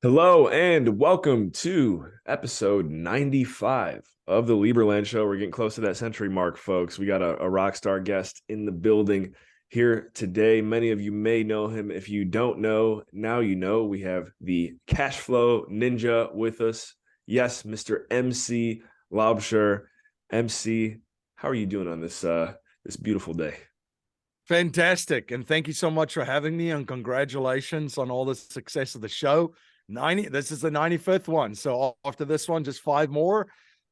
Hello and welcome to episode 95 of the Lieberland Show. We're getting close to that century mark, folks. We got a rock star guest in the building here today. Many of you may know him. If you don't know, now you know. We have the cash flow ninja with us. Yes, Mr. MC Laubscher. MC, how are you doing on this beautiful day? Fantastic. And thank you so much for having me, and congratulations on all the success of the show. This is the 95th one. So after this one, just five more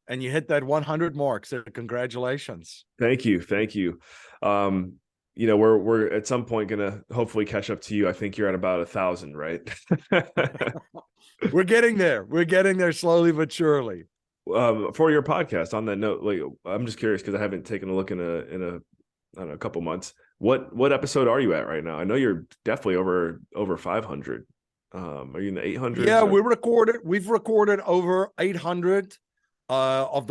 and you hit that 100 mark. So congratulations. Thank you. Thank you. We're at some point gonna hopefully catch up to you. I think you're at about 1,000, right? We're getting there. We're getting there slowly but surely. For your podcast, on that note, like I'm just curious because I haven't taken a look in a I don't know, a couple months. What episode are you at right now? I know you're definitely over 500. Are you in the 800s? Yeah, we've recorded over 800 of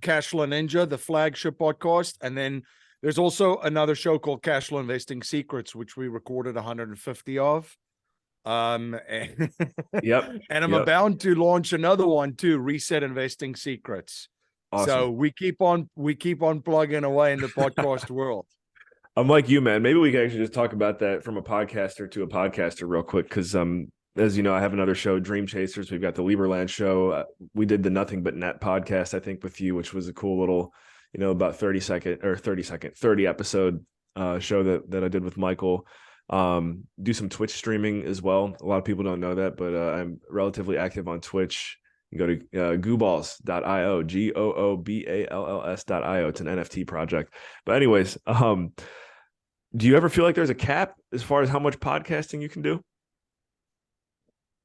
Cashflow Ninja, the flagship podcast, and then there's also another show called Cashflow Investing Secrets, which we recorded 150 of. And, Yep. and I'm about to launch another one too, Reset Investing Secrets. Awesome. So we keep on plugging away in the podcast world. I'm like you, man. Maybe we can actually just talk about that from a podcaster to a podcaster real quick, because as you know, I have another show, Dream Chasers. We've got the Lieberland Show. We did the Nothing But Net podcast, I think, with you, which was a cool little, about 30 episode show that I did with Michael. Do some Twitch streaming as well. A lot of people don't know that, but I'm relatively active on Twitch. You go to gooballs.io, GOOBALLS.io. It's an NFT project. But anyways, do you ever feel like there's a cap as far as how much podcasting you can do?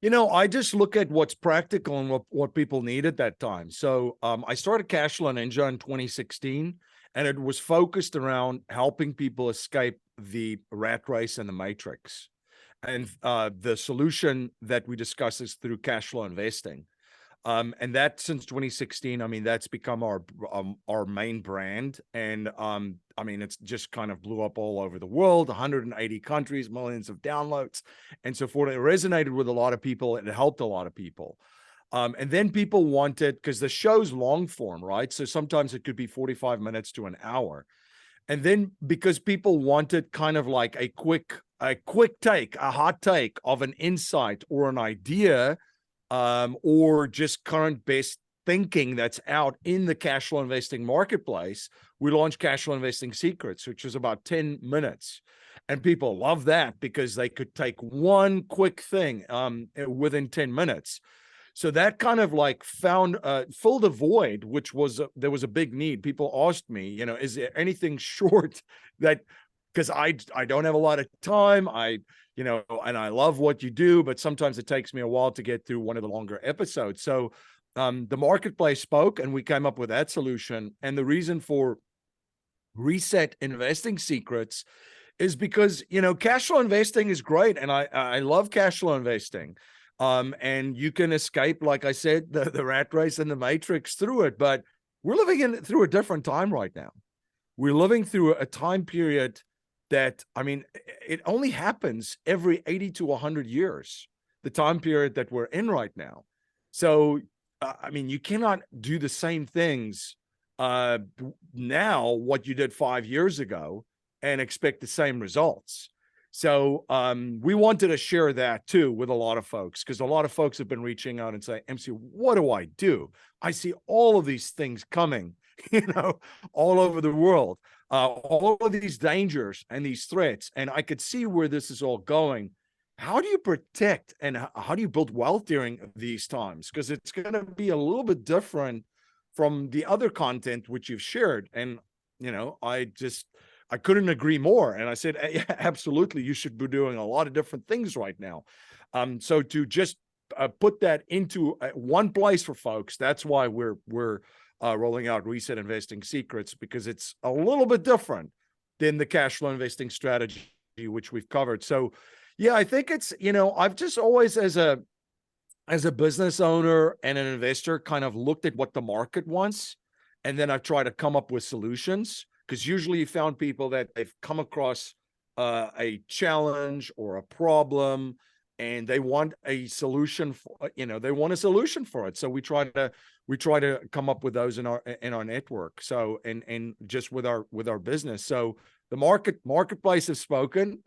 I just look at what's practical and what people need at that time. So I started Cashflow Ninja in 2016, and it was focused around helping people escape the rat race and the matrix. And the solution that we discuss is through cashflow investing. And that since 2016, that's become our main brand. And it's just kind of blew up all over the world, 180 countries, millions of downloads, and so forth. It resonated with a lot of people. It helped a lot of people. And then people wanted, because the show's long form, right? So sometimes it could be 45 minutes to an hour. And then because people wanted kind of like a quick take, a hot take of an insight or an idea, or just current best thinking that's out in the cash flow investing marketplace, we launched Cash Flow Investing Secrets, which is about 10 minutes. And people love that because they could take one quick thing within 10 minutes. So that kind of like filled a void, which was, there was a big need. People asked me, is there anything short that, because I don't have a lot of time. And I love what you do, but sometimes it takes me a while to get through one of the longer episodes. So the marketplace spoke and we came up with that solution. And the reason for Reset Investing Secrets is because, cash flow investing is great. And I love cash flow investing. And you can escape, like I said, the rat race and the matrix through it. But we're living through a different time right now. We're living through a time period that, it only happens every 80 to 100 years, the time period that we're in right now. So, you cannot do the same things now, what you did 5 years ago, and expect the same results. So we wanted to share that too with a lot of folks, because a lot of folks have been reaching out and saying, MC, what do I do? I see all of these things coming, all over the world. All of these dangers and these threats, and I could see where this is all going. How do you protect and how do you build wealth during these times? Because it's going to be a little bit different from the other content which you've shared. And, I couldn't agree more. And I said, yeah, absolutely, you should be doing a lot of different things right now. So to just put that into one place for folks, that's why we're rolling out Reset Investing Secrets, because it's a little bit different than the cash flow investing strategy, which we've covered. So yeah, I think it's, I've just always, as a business owner and an investor, kind of looked at what the market wants. And then I've tried to come up with solutions, because usually you found people that they've come across a challenge or a problem, and they want a solution for, they want a solution for it. So we try to come up with those in our network. So, and just with our business. So the marketplace has spoken,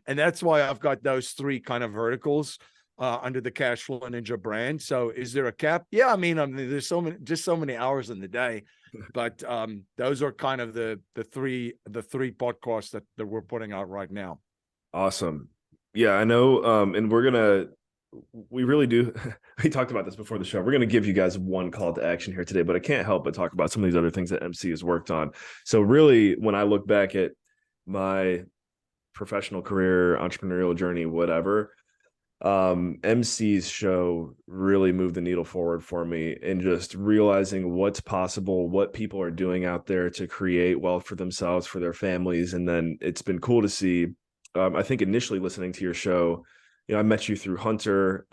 and that's why I've got those three kind of verticals under the Cashflow Ninja brand. So is there a cap? Yeah, I mean, there's so many hours in the day, but those are kind of the three podcasts that we're putting out right now. Awesome. Yeah, I know. And we really do. We talked about this before the show. We're going to give you guys one call to action here today, but I can't help but talk about some of these other things that MC has worked on. So really, when I look back at my professional career, entrepreneurial journey, whatever, MC's show really moved the needle forward for me in just realizing what's possible, what people are doing out there to create wealth for themselves, for their families. And then it's been cool to see. I think initially listening to your show, I met you through Hunter,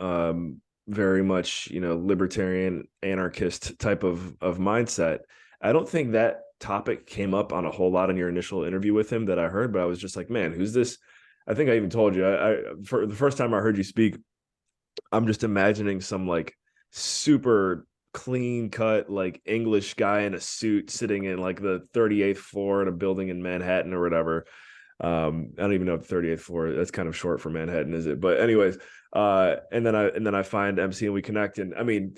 very much, libertarian, anarchist type of mindset. I don't think that topic came up on a whole lot in your initial interview with him that I heard, but I was just like, man, who's this? I think I even told you, for the first time I heard you speak, I'm just imagining some like super clean cut, like English guy in a suit sitting in like the 38th floor in a building in Manhattan or whatever. I don't even know if the 38th floor, that's kind of short for Manhattan, is it? But anyways, and then I find MC and we connect, and I mean,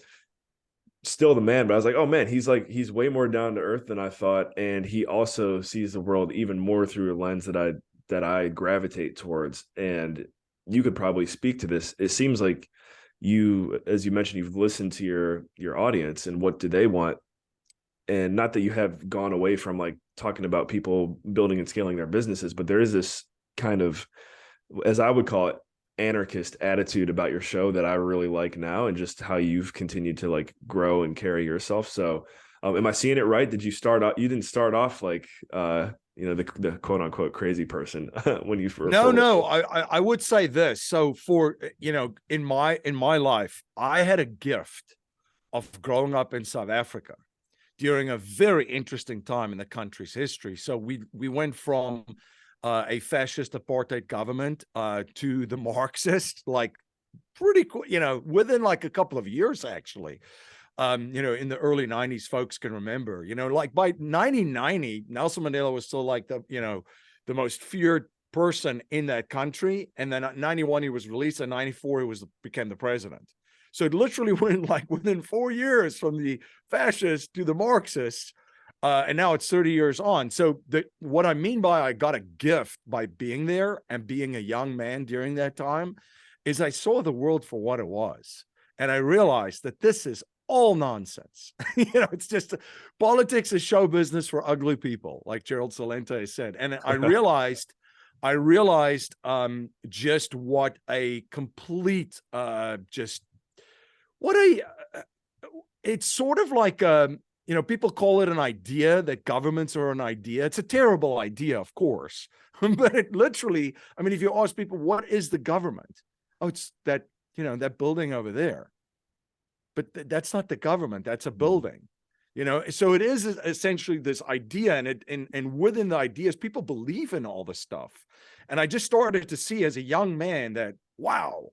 still the man, but I was like, oh man, he's way more down to earth than I thought. And he also sees the world even more through a lens that I gravitate towards. And you could probably speak to this. It seems like you, as you mentioned, you've listened to your audience and what do they want. And not that you have gone away from like talking about people building and scaling their businesses, but there is this kind of, as I would call it, anarchist attitude about your show that I really like now, and just how you've continued to like grow and carry yourself. So am I seeing it right? You didn't start off like, the quote unquote crazy person when you first. No, I would say this. So for, in my life, I had a gift of growing up in South Africa during a very interesting time in the country's history. So we went from a fascist apartheid government to the Marxist, like pretty cool, within like a couple of years, actually. In the early 90s, folks can remember, like by 1990, Nelson Mandela was still like the most feared person in that country. And then at 91, he was released. In 94, he became the president. So it literally went like within 4 years from the fascists to the Marxists. And now it's 30 years on. So what I mean by I got a gift by being there and being a young man during that time is I saw the world for what it was. And I realized that this is all nonsense. It's just politics is show business for ugly people, like Gerald Celente said. And I realized just what a complete, it's sort of like, people call it an idea, that governments are an idea. It's a terrible idea, of course, but it literally, I mean, if you ask people, what is the government? Oh, it's that, that building over there. But that's not the government. That's a building, so it is essentially this idea, and within the ideas, people believe in all the stuff. And I just started to see as a young man that, wow,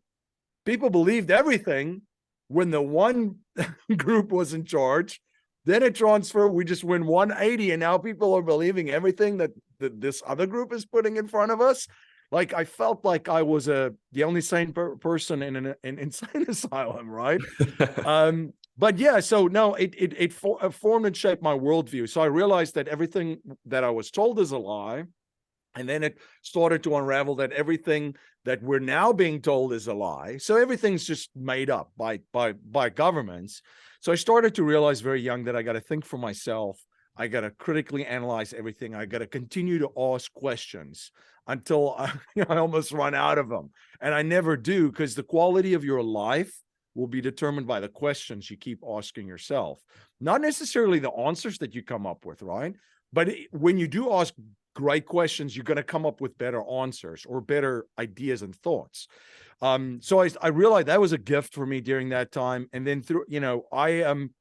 people believed everything when the one group was in charge. Then it transferred, we just went 180, and now people are believing everything that this other group is putting in front of us. Like, I felt like I was the only sane person in an insane asylum, right? But yeah, so no, it formed and shaped my worldview. So I realized that everything that I was told is a lie. And then it started to unravel that everything that we're now being told is a lie. So everything's just made up by governments. So I started to realize very young that I got to think for myself. I got to critically analyze everything. I got to continue to ask questions until I almost run out of them. And I never do, because the quality of your life will be determined by the questions you keep asking yourself. Not necessarily the answers that you come up with, right? But when you do ask great questions, you're going to come up with better answers or better ideas and thoughts. So I realized that was a gift for me during that time. And then through, I am,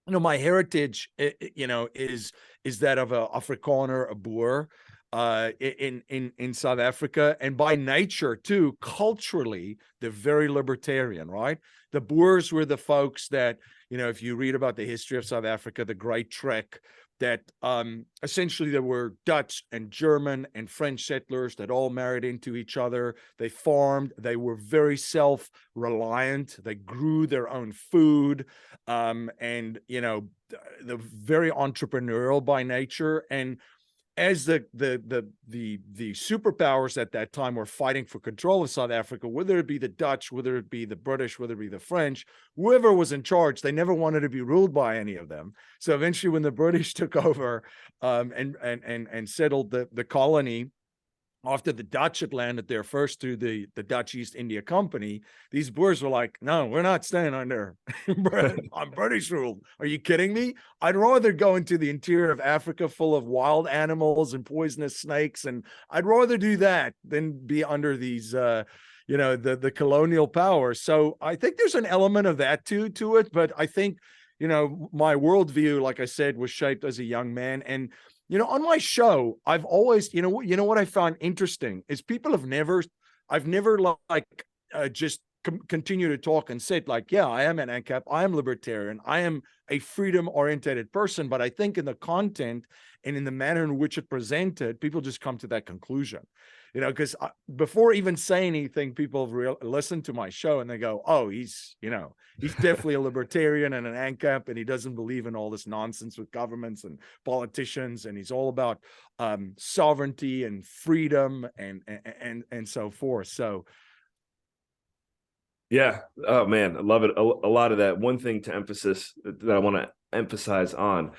my heritage, is that of a Afrikaner, a Boer. in South Africa, and by nature too, culturally, they're very libertarian, right? The Boers were the folks that, if you read about the history of South Africa, the Great Trek, that essentially there were Dutch and German and French settlers that all married into each other. They farmed. They were very self-reliant. They grew their own food, and they're very entrepreneurial by nature. And as the superpowers at that time were fighting for control of South Africa, whether it be the Dutch, whether it be the British, whether it be the French, whoever was in charge, they never wanted to be ruled by any of them. So eventually, when the British took over and settled the colony, after the Dutch had landed there first through the Dutch East India Company, these Boers were like, no, we're not staying under on British rule. Are you kidding me? I'd rather go into the interior of Africa full of wild animals and poisonous snakes, and I'd rather do that than be under these the colonial powers. So I think there's an element of that too to it. But I think, my worldview, like I said, was shaped as a young man. And on my show, I've always, what I found interesting is I've never just continue to talk and said like, yeah, I am an ANCAP, I am libertarian, I am a freedom-oriented person. But I think in the content and in the manner in which it presented, people just come to that conclusion, because before even saying anything, people have listened to my show and they go, oh, he's definitely a libertarian and an ANCAP, and he doesn't believe in all this nonsense with governments and politicians, and he's all about sovereignty and freedom and so forth. So yeah. Oh man, I love it. A lot of that. One thing to that I want to emphasize on,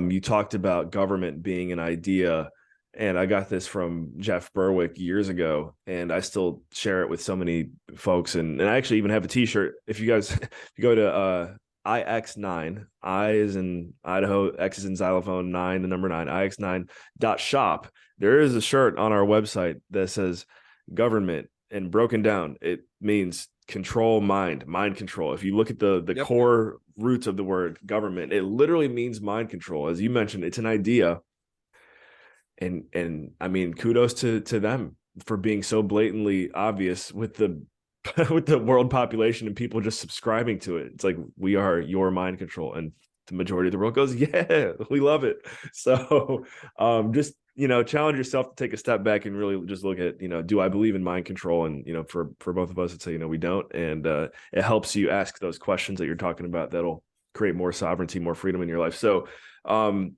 you talked about government being an idea, and I got this from Jeff Berwick years ago, and I still share it with so many folks. And I actually even have a t-shirt. If you guys, if you go to IX9, I is in Idaho, X is in xylophone, 9, the number 9, IX9.shop. There is a shirt on our website that says government, and broken down, it means control mind control. If you look at the Yep. core roots of the word government, it literally means mind control. As you mentioned, it's an idea. And I mean, kudos to them for being so blatantly obvious with the with the world population and people just subscribing to it. It's like, we are your mind control, and the majority of the world goes, yeah, we love it. So just challenge yourself to take a step back and really just look at, do I believe in mind control? And for both of us, it's we don't. And it helps you ask those questions that you're talking about that'll create more sovereignty, more freedom in your life. So I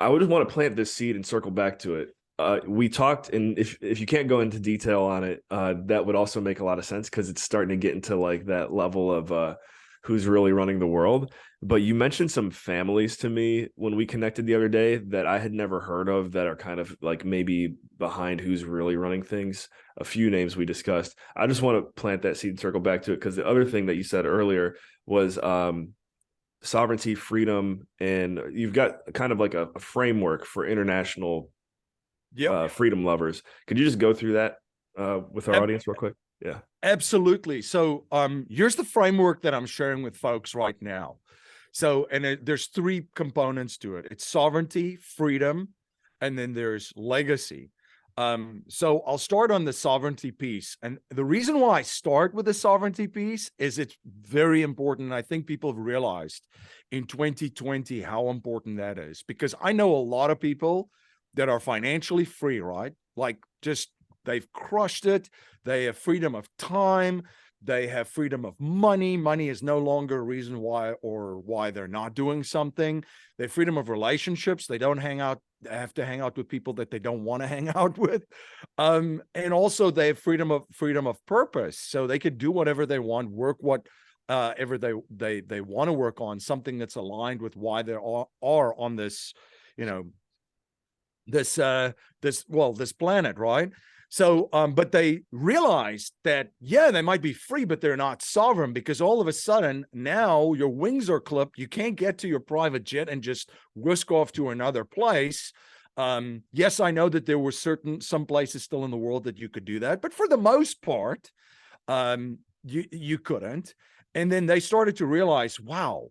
would just want to plant this seed and circle back to it. We talked, and if you can't go into detail on it, that would also make a lot of sense, because it's starting to get into like that level of who's really running the world. But you mentioned some families to me when we connected the other day that I had never heard of, that are kind of like maybe behind who's really running things. A few names we discussed. I just want to plant that seed and circle back to it, because the other thing that you said earlier was sovereignty, freedom, and you've got kind of like a framework for international freedom lovers. Could you just go through that with our audience real quick? Yeah, absolutely. So here's the framework that I'm sharing with folks right now. So, and there's 3 components to it. It's sovereignty, freedom, and then there's legacy. So I'll start on the sovereignty piece. And the reason why I start with the sovereignty piece is it's very important. And I think people have realized in 2020 how important that is, because I know a lot of people that are financially free, right? Like just they've crushed it. They have freedom of time. They have freedom of money. Money is no longer a reason why they're not doing something. They have freedom of relationships. They don't have to hang out with people that they don't want to hang out with. And also they have freedom of purpose. So they could do whatever they want, work whatever they want to work on, something that's aligned with why they are on this, this planet, right? So, but they realized that, yeah, they might be free, but they're not sovereign, because all of a sudden now your wings are clipped. You can't get to your private jet and just whisk off to another place. Yes, I know that there were some places still in the world that you could do that, but for the most part, you couldn't. And then they started to realize, wow,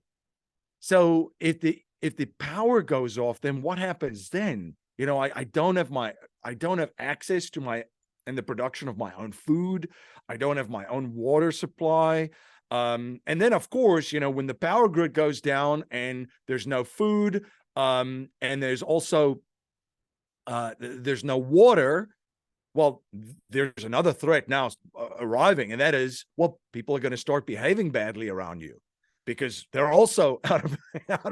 so if the power goes off, then what happens then? I don't have access to and the production of my own food. I don't have my own water supply. And then, of course, when the power grid goes down and there's no food, and there's also there's no water, well, there's another threat now arriving, and that is, well, people are going to start behaving badly around you because they're also out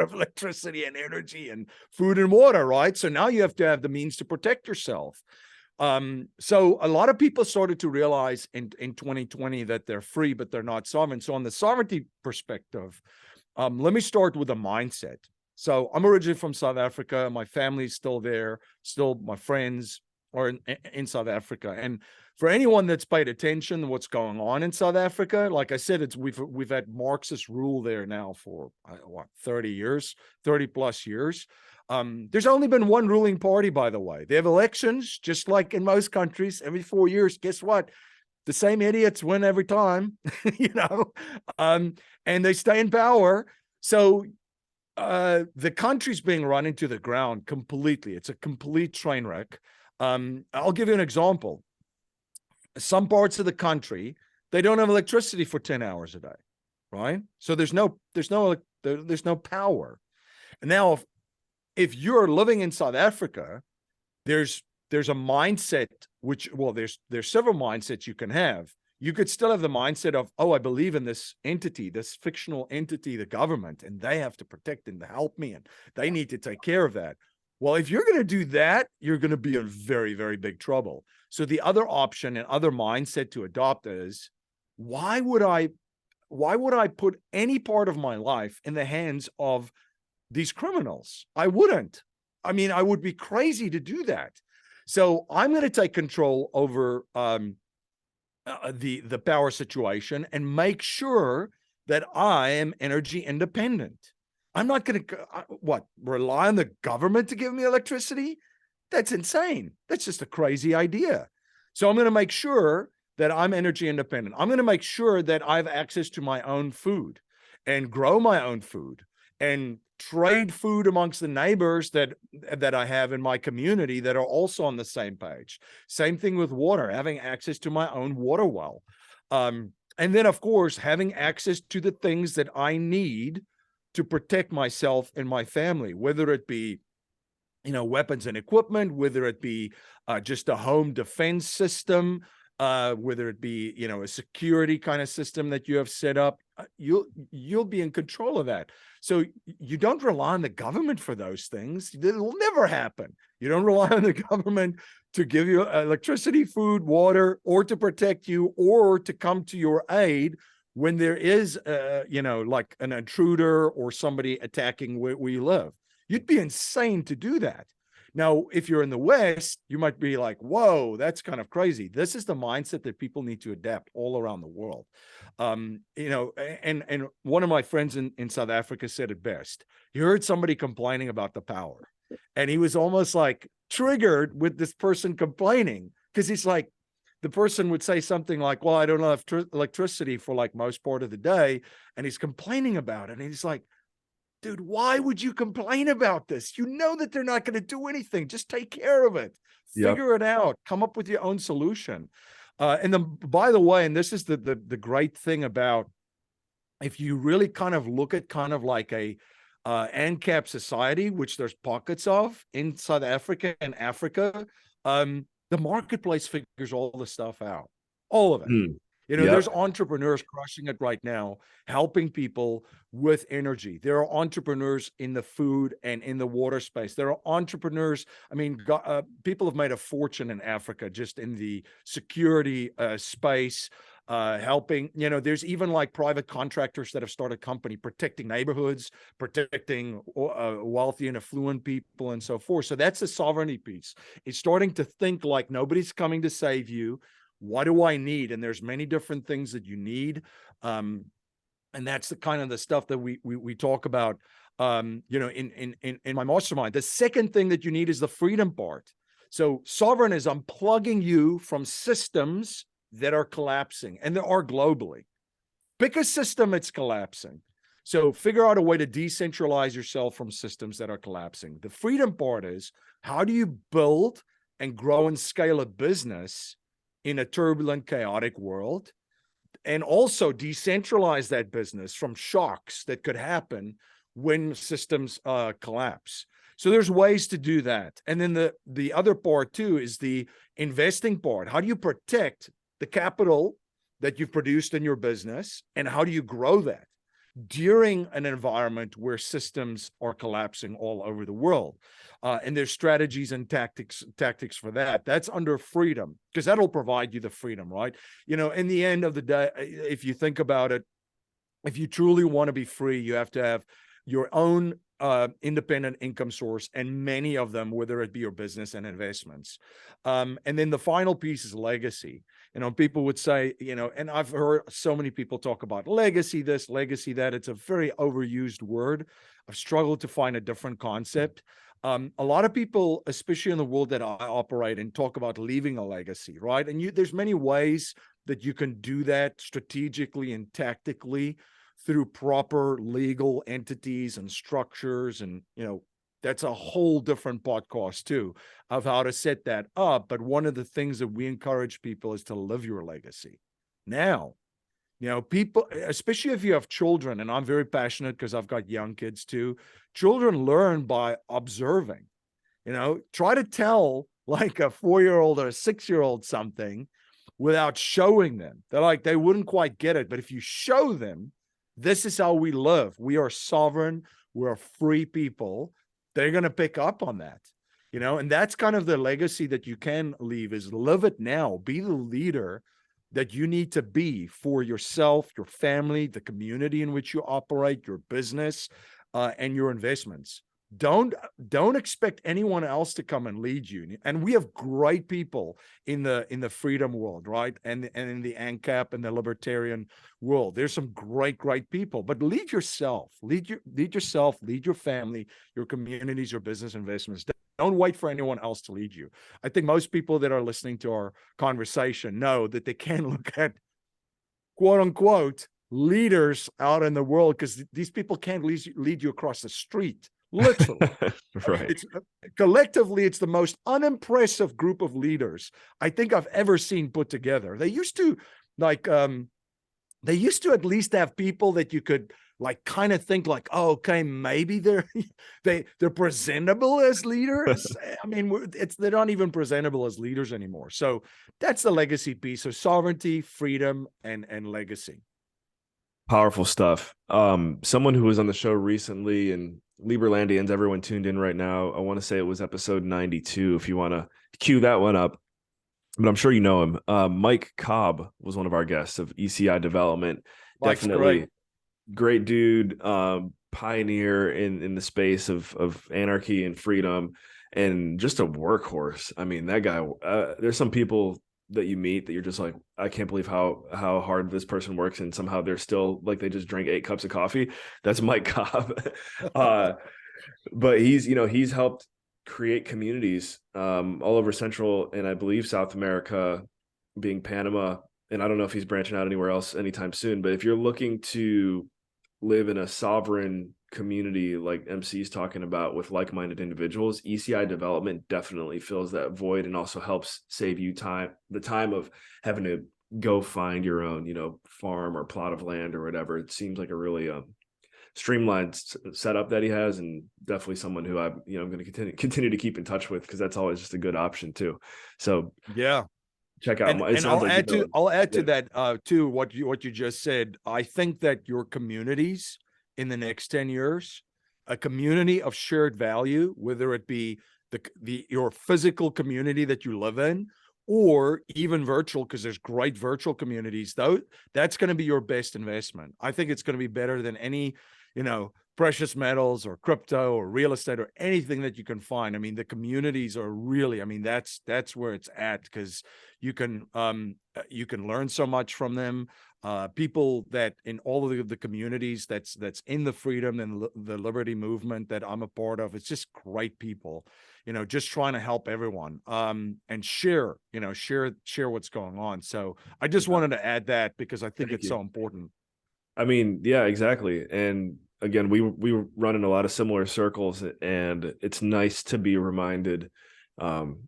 of electricity and energy and food and water, right? So now you have to have the means to protect yourself. So a lot of people started to realize in 2020 that they're free, but they're not sovereign. So on the sovereignty perspective, let me start with a mindset. So I'm originally from South Africa. My family's still there, still my friends are in South Africa. And for anyone that's paid attention to what's going on in South Africa, like I said, we've had Marxist rule there now for 30 plus years. There's only been one ruling party, by the way. They have elections, just like in most countries, every 4 years. Guess what? The same idiots win every time, and they stay in power. So the country's being run into the ground completely. It's a complete train wreck. I'll give you an example. Some parts of the country, they don't have electricity for 10 hours a day, right? So there's no power. And now, if you're living in South Africa, there's a mindset there's several mindsets you can have. You could still have the mindset of, oh, I believe in this entity, this fictional entity, the government, and they have to protect and help me, and they need to take care of that. Well, if you're going to do that, you're going to be in very, very big trouble. So the other option and other mindset to adopt is, why would I put any part of my life in the hands of these criminals? I wouldn't. I mean, I would be crazy to do that. So I'm going to take control over the power situation and make sure that I am energy independent. I'm not going to rely on the government to give me electricity. That's insane. That's just a crazy idea. So I'm going to make sure that I'm energy independent. I'm going to make sure that I have access to my own food and grow my own food and trade food amongst the neighbors that I have in my community that are also on the same page. Same thing with water, having access to my own water well. And then, of course, having access to the things that I need to protect myself and my family, whether it be, weapons and equipment, whether it be just a home defense system, whether it be, a security kind of system that you have set up, you'll be in control of that. So you don't rely on the government for those things. It will never happen. You don't rely on the government to give you electricity, food, water, or to protect you, or to come to your aid when there is, like an intruder or somebody attacking where you live. You'd be insane to do that. Now, if you're in the West, you might be like, whoa, that's kind of crazy. This is the mindset that people need to adapt all around the world. And one of my friends in South Africa said it best. He heard somebody complaining about the power, and he was almost like triggered with this person complaining, because he's like, the person would say something like, well, I don't have electricity for like most part of the day. And he's complaining about it. And he's like, dude, why would you complain about this? You know that they're not going to do anything. Just take care of it. Figure it out. Come up with your own solution. And then, by the way, and this is the great thing about, if you really kind of look at kind of like a ANCAP society, which there's pockets of in South Africa and Africa, the marketplace figures all the stuff out, all of it. There's entrepreneurs crushing it right now, helping people with energy. There are entrepreneurs in the food and in the water space. There are entrepreneurs. I mean, people have made a fortune in Africa just in the security space, helping. There's even like private contractors that have started a company protecting neighborhoods, protecting wealthy and affluent people, and so forth. So that's the sovereignty piece. It's starting to think like nobody's coming to save you. What do I need? And there's many different things that you need. And that's the kind of the stuff that we talk about, in my mastermind. The second thing that you need is the freedom part. So sovereign is unplugging you from systems that are collapsing, and there are globally. Pick a system that's collapsing. So figure out a way to decentralize yourself from systems that are collapsing. The freedom part is, how do you build and grow and scale a business in a turbulent, chaotic world? And also decentralize that business from shocks that could happen when systems collapse. So there's ways to do that. And then the other part too is the investing part. How do you protect the capital that you've produced in your business, and how do you grow that during an environment where systems are collapsing all over the world? And there's strategies and tactics for that. That's under freedom, because that'll provide you the freedom, right? You know, in the end of the day, if you think about it, if you truly want to be free, you have to have your own independent income source, and many of them, whether it be your business and investments. And then the final piece is legacy. You know, people would say, you know, and I've heard so many people talk about legacy this, legacy that. It's a very overused word. I've struggled to find a different concept. A lot of people, especially in the world that I operate in, talk about leaving a legacy, right? And there's many ways that you can do that strategically and tactically through proper legal entities and structures. And, you know, that's a whole different podcast too, of how to set that up. But one of the things that we encourage people is to live your legacy now. You know, people, especially if you have children, and I'm very passionate because I've got young kids too. Children learn by observing. You know, try to tell like a 4-year-old or a 6-year-old something without showing them. They wouldn't quite get it. But if you show them, this is how we live. We are sovereign. We're free people. They're going to pick up on that, you know, and that's kind of the legacy that you can leave, is live it now. Be the leader that you need to be for yourself, your family, the community in which you operate, your business, and your investments. Don't expect anyone else to come and lead you. And we have great people in the freedom world, right? And in the ANCAP and the libertarian world. There's some great people, but lead yourself. Lead yourself, lead your family, your communities, your business investments. Don't wait for anyone else to lead you. I think most people that are listening to our conversation know that they can look at, quote unquote, leaders out in the world, because these people can't lead you across the street. Literally. Right. Collectively, it's the most unimpressive group of leaders I think I've ever seen put together. They used to at least have people that you could like kind of think like, oh, okay, maybe they're presentable as leaders. I mean, they're not even presentable as leaders anymore. So that's the legacy piece. So sovereignty, freedom, and legacy. Powerful stuff. Someone who was on the show recently, and Liberlandians, everyone tuned in right now, I want to say it was episode 92, if you want to cue that one up, but I'm sure you know him. Mike Cobb was one of our guests of ECI Development. Mike's Definitely great dude, pioneer in the space of anarchy and freedom, and just a workhorse. I mean, that guy, there's some people that you meet that you're just like, I can't believe how hard this person works, and somehow they're still like, they just drink 8 cups of coffee. That's Mike Cobb. But he's helped create communities all over Central and I believe South America, being Panama. And I don't know if he's branching out anywhere else anytime soon, but if you're looking to live in a sovereign community like MC's talking about with like-minded individuals, ECI Development definitely fills that void and also helps save you the time of having to go find your own, farm or plot of land or whatever. It seems like a really streamlined setup that he has, and definitely someone who I'm going to continue to keep in touch with, because that's always just a good option too. So yeah. Check out. And I'll add to that too, what you just said. I think that your communities in the next 10 years, a community of shared value, whether it be your physical community that you live in, or even virtual, because there's great virtual communities, though, that's going to be your best investment. I think it's going to be better than any, precious metals or crypto or real estate or anything that you can find. I mean, the communities are really, that's where it's at, because you can learn so much from them. People that in all of the communities that's in the freedom and the liberty movement that I'm a part of, it's just great people, just trying to help everyone, and share what's going on. So I just wanted to add that, because I think it's so important. I mean, yeah, exactly. And again, we run in a lot of similar circles, and it's nice to be reminded. Um,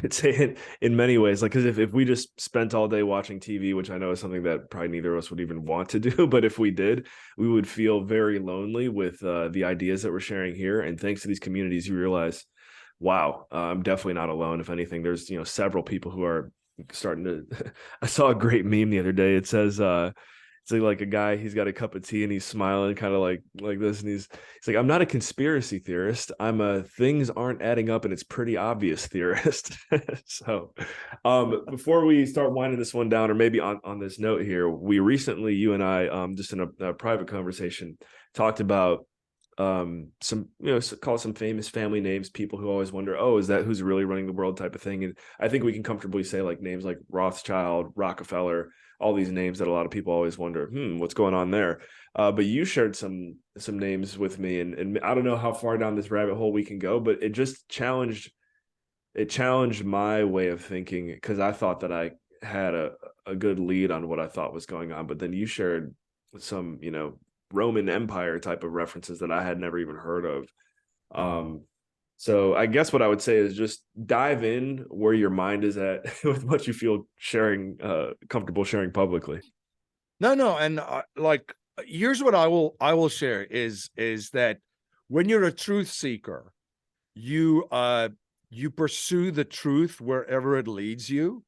it's in many ways, like, because if we just spent all day watching TV, which I know is something that probably neither of us would even want to do, but if we did, we would feel very lonely with the ideas that we're sharing here. And thanks to these communities, you realize, wow, I'm definitely not alone. If anything, there's several people who are starting to. I saw a great meme the other day. It says, it's like a guy, he's got a cup of tea and he's smiling kind of like this, and he's like, I'm not a conspiracy theorist, I'm a things aren't adding up and it's pretty obvious theorist. So before we start winding this one down, or maybe on this note here, we recently, you and I, just in a private conversation, talked about some, call some famous family names, people who always wonder, oh, is that who's really running the world type of thing. And I think we can comfortably say like names like Rothschild, Rockefeller, all these names that a lot of people always wonder, what's going on there. But you shared some names with me, and I don't know how far down this rabbit hole we can go, but it challenged my way of thinking, because I thought that I had a good lead on what I thought was going on, but then you shared some, Roman Empire type of references that I had never even heard of. So I guess what I would say is just dive in where your mind is at with what you feel sharing, comfortable sharing publicly. No, and like, here's what I will share is that when you're a truth seeker, you pursue the truth wherever it leads you,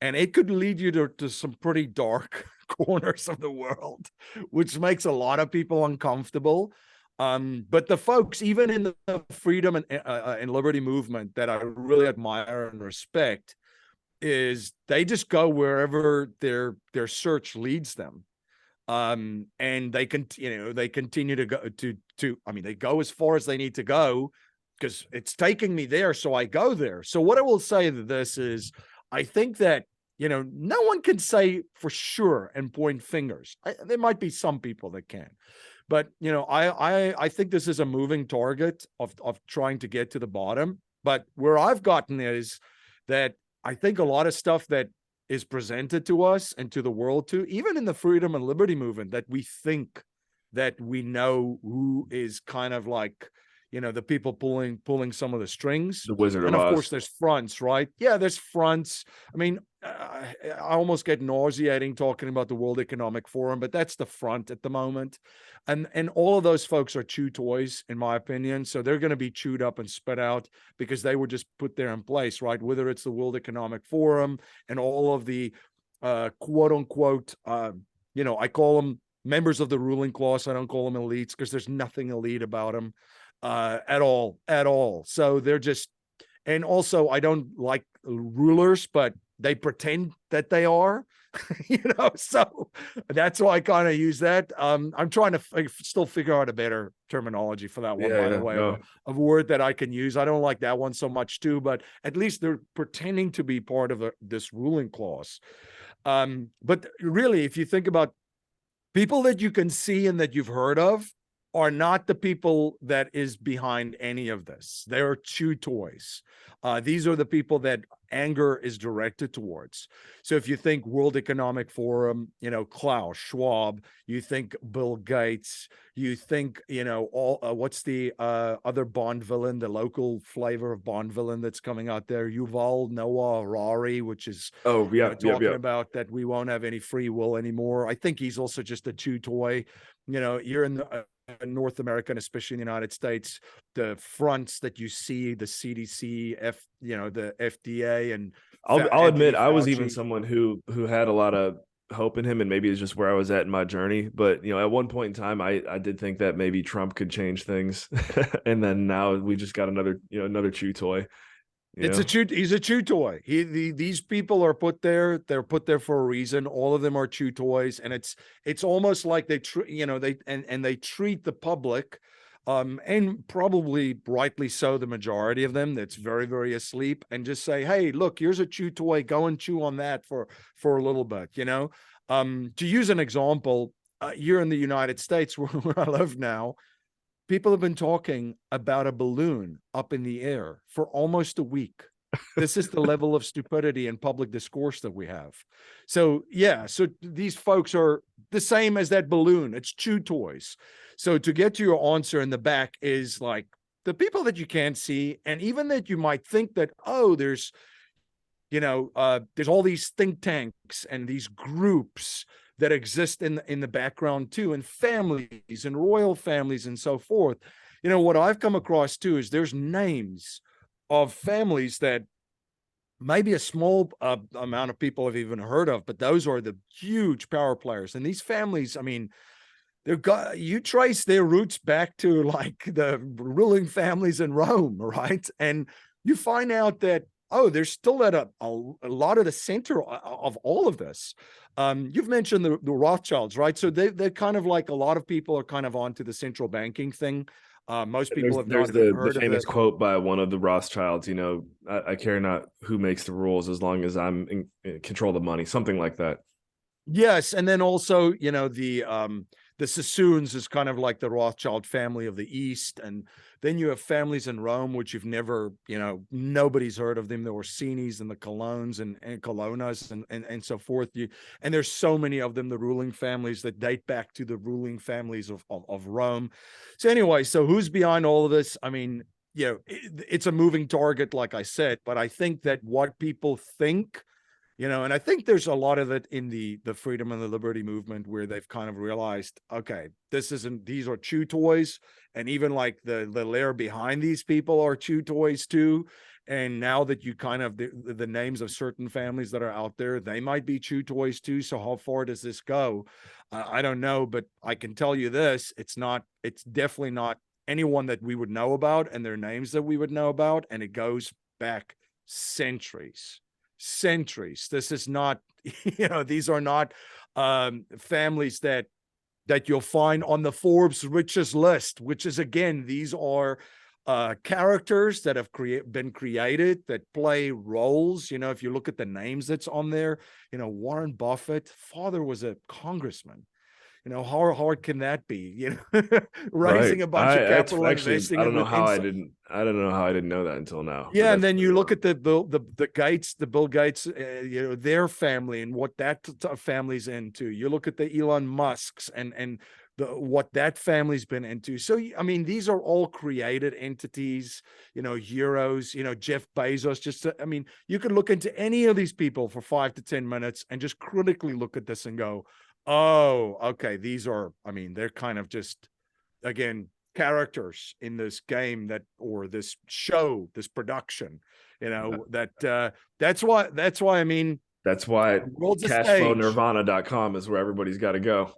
and it could lead you to some pretty dark corners of the world, which makes a lot of people uncomfortable. But the folks, even in the freedom and liberty movement, that I really admire and respect, is they just go wherever their search leads them. And they can, they continue to go I mean, they go as far as they need to go, because it's taking me there, so I go there. So what I will say to this is, I think that, no one can say for sure and point fingers. There might be some people that can, but I think this is a moving target of trying to get to the bottom. But where I've gotten is that I think a lot of stuff that is presented to us and to the world too, even in the freedom and liberty movement, that we think that we know who is kind of like, the people pulling some of the strings. The Wizard And of of Oz. course there's fronts, right? Yeah, there's fronts. I mean, I almost get nauseating talking about the World Economic Forum, but that's the front at the moment. And all of those folks are chew toys, in my opinion. So they're going to be chewed up and spit out, because they were just put there in place, right? Whether it's the World Economic Forum and all of the quote unquote, I call them members of the ruling class. I don't call them elites, because there's nothing elite about them at all. So they're just, and also I don't like rulers, but they pretend that they are, so that's why I kind of use that. I'm trying to still figure out a better terminology for that one, Yeah, by the yeah, way, no. of a word that I can use. I don't like that one so much too, but at least they're pretending to be part of this ruling class. But really, if you think about people that you can see and that you've heard of, are not the people that is behind any of this. They're chew toys. These are the people that anger is directed towards. So if you think World Economic Forum, Klaus Schwab, you think Bill Gates, you think, all what's the other Bond villain, the local flavor of Bond villain that's coming out there, Yuval Noah Harari, which is, Oh, yeah, yeah, talking yeah. about that we won't have any free will anymore. I think he's also just a chew toy. You're in North America, and especially in the United States, the fronts that you see, the CDC, the FDA, and I'll Anthony admit I was even Fauci. someone who had a lot of hope in him, and maybe it's just where I was at in my journey. But at one point in time, I did think that maybe Trump could change things, and then now we just got another chew toy. He's a chew toy. These people are put there. They're put there for a reason. All of them are chew toys, and it's almost like they treat the public, and probably rightly so, the majority of them that's very, very asleep, and just say, hey, look, here's a chew toy. Go and chew on that for a little bit. To use an example, here in the United States, where I live now, people have been talking about a balloon up in the air for almost a week. This is the level of stupidity and public discourse that we have. So, yeah, so these folks are the same as that balloon. It's chew toys. So to get to your answer in the back is like the people that you can't see, and even that you might think that, oh, there's all these think tanks and these groups that exist in the background too, and families and royal families and so forth. What I've come across too is there's names of families that maybe a small amount of people have even heard of, but those are the huge power players. And these families, I mean, you trace their roots back to like the ruling families in Rome, right? And you find out that, oh, they're still at a lot of the center of all of this. You've mentioned the Rothschilds, right? So they're kind of like, a lot of people are kind of onto the central banking thing. Most people have not heard the of famous it. quote by one of the Rothschilds, I care not who makes the rules as long as I'm in control of the money, something like that. Yes, and then also, the Sassoons is kind of like the Rothschild family of the East, and then you have families in Rome which you've never, nobody's heard of them. The Orsinis and the Colognes and Colonnas and so forth. And there's so many of them, the ruling families that date back to the ruling families of Rome. So anyway, so who's behind all of this? I mean, it's a moving target, like I said, but I think that what people think, and I think there's a lot of it in the freedom and the liberty movement, where they've kind of realized, okay, these are chew toys, and even like the layer behind these people are chew toys too. And now that you kind of the names of certain families that are out there, they might be chew toys too. So how far does this go? I don't know, but I can tell you this: it's definitely not anyone that we would know about and their names that we would know about, and it goes back centuries. This is not, these are not families that you'll find on the Forbes richest list, which is, again, these are characters that have been created that play roles. If you look at the names that's on there, Warren Buffett, father was a congressman. How hard can that be? Raising Right. a bunch of capital and Actually, investing I it don't know with how I don't know how I didn't know that until now. Yeah, and then you look at the Bill Gates, their family and what that family's into. You look at the Elon Musks and what that family's been into. So I mean, these are all created entities, heroes. Jeff Bezos. I mean, you could look into any of these people for 5 to 10 minutes and just critically look at this and go, oh, okay, they're kind of just, again, characters in this game or this show, this production, that's why I mean, that's why the world's a stage. cashflownirvana.com is where everybody's got to go.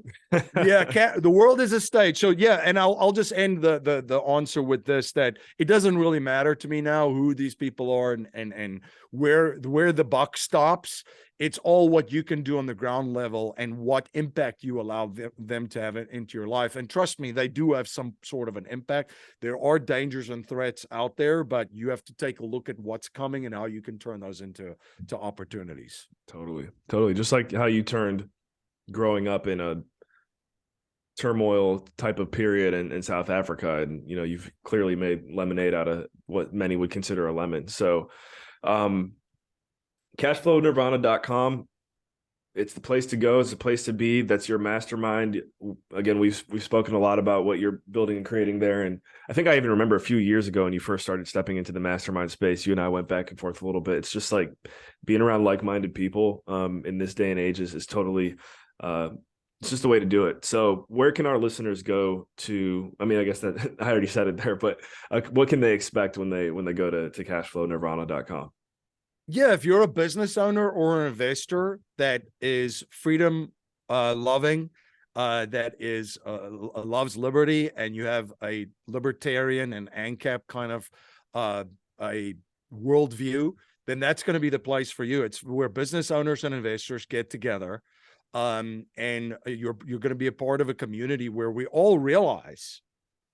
Yeah, the world is a stage. So yeah, and I'll just end the answer with this, that it doesn't really matter to me now who these people are and where the buck stops. It's all what you can do on the ground level and what impact you allow them to have into your life. And trust me, they do have some sort of an impact. There are dangers and threats out there, but you have to take a look at what's coming and how you can turn those into opportunities. Totally. Just like how you turned growing up in a turmoil type of period in South Africa, and you've clearly made lemonade out of what many would consider a lemon. So cashflownirvana.com, it's the place to go. It's the place to be. That's your mastermind. Again, we've spoken a lot about what you're building and creating there. And I think I even remember a few years ago when you first started stepping into the mastermind space, you and I went back and forth a little bit. It's just like being around like-minded people in this day and age is totally it's just the way to do it. So where can our listeners go to, I mean, I guess that I already said it there, but what can they expect when they go to cashflownirvana.com? Yeah, if you're a business owner or an investor that is freedom loving, that is loves liberty, and you have a libertarian and ANCAP kind of a worldview, then that's going to be the place for you. It's where business owners and investors get together, and you're going to be a part of a community where we all realize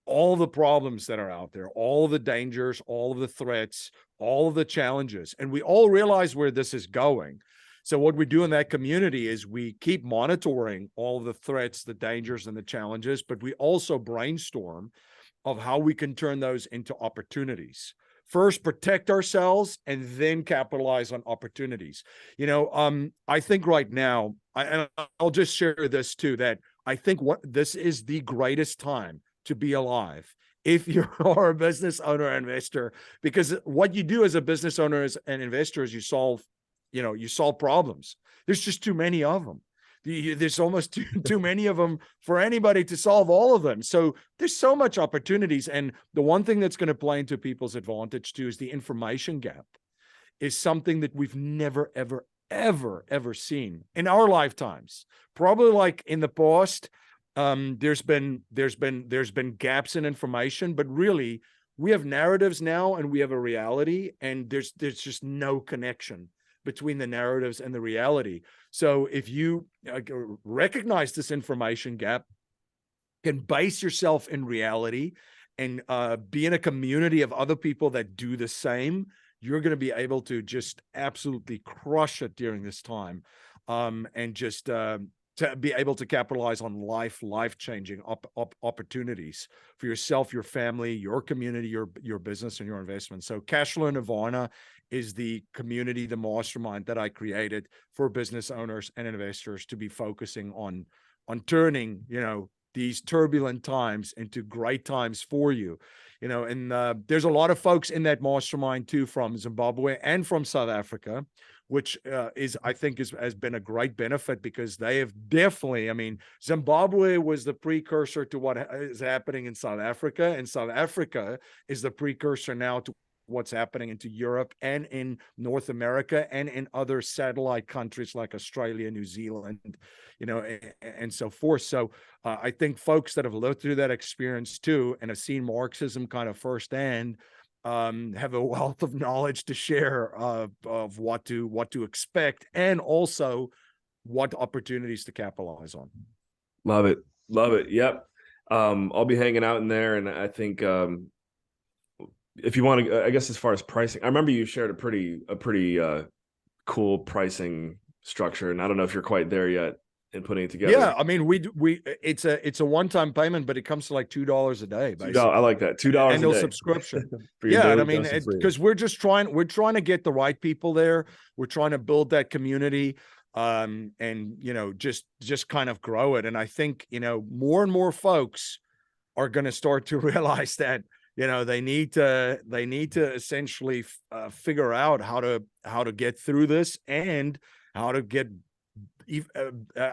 all the problems that are out there, all the dangers, all of the threats, all of the challenges, and we all realize where this is going. So what we do in that community is we keep monitoring all the threats, the dangers, and the challenges, but we also brainstorm of how we can turn those into opportunities. First, protect ourselves and then capitalize on opportunities. I think right now, and I'll just share this too, that I think what this is the greatest time to be alive if you are a business owner or investor, because what you do as a business owner and investor is you solve problems. There's just too many of them. There's almost too many of them for anybody to solve all of them. So there's so much opportunities. And the one thing that's going to play into people's advantage too is the information gap is something that we've never, ever seen in our lifetimes. Probably like in the past, there's been gaps in information, but really we have narratives now and we have a reality, and there's just no connection between the narratives and the reality. So if you recognize this information gap, can base yourself in reality and be in a community of other people that do the same, you're going to be able to just absolutely crush it during this time, and just to be able to capitalize on life-changing opportunities for yourself, your family, your community, your business, and your investment. So Cashflow Nirvana is the community, the mastermind that I created for business owners and investors to be focusing on turning, these turbulent times into great times for you. And there's a lot of folks in that mastermind too, from Zimbabwe and from South Africa, which I think has been a great benefit, because they have definitely, Zimbabwe was the precursor to what is happening in South Africa, and South Africa is the precursor now to what's happening into Europe and in North America and in other satellite countries like Australia, New Zealand, and so forth. So I think folks that have lived through that experience too, and have seen Marxism kind of firsthand, have a wealth of knowledge to share of what to expect, and also what opportunities to capitalize on. Love it. Yep. I'll be hanging out in there, and I think if you want to, I guess as far as pricing, I remember you shared a pretty cool pricing structure, and I don't know if you're quite there yet in putting it together. Yeah, it's a one-time payment, but it comes to like $2 a day, basically. I like that. $2 annual a day subscription. Yeah, and because we're trying to get the right people there. We're trying to build that community, and just kind of grow it. And I think more and more folks are going to start to realize that they need to essentially figure out how to get through this and how to get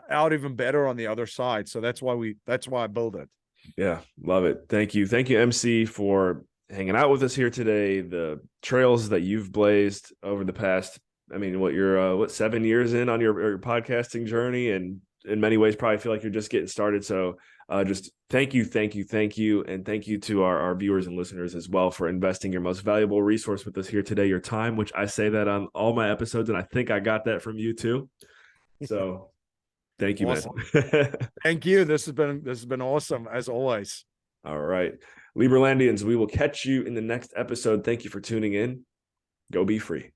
out even better on the other side. So that's why I build it. Yeah, love it. Thank you, MC, for hanging out with us here today. The trails that you've blazed over the past, you're 7 years in on your podcasting journey, and in many ways probably feel like you're just getting started. So just thank you. And thank you to our viewers and listeners as well for investing your most valuable resource with us here today, your time, which I say that on all my episodes, and I think I got that from you too. So thank you, awesome. Man. Thank you. This has been awesome as always. All right. Liberlandians, we will catch you in the next episode. Thank you for tuning in. Go be free.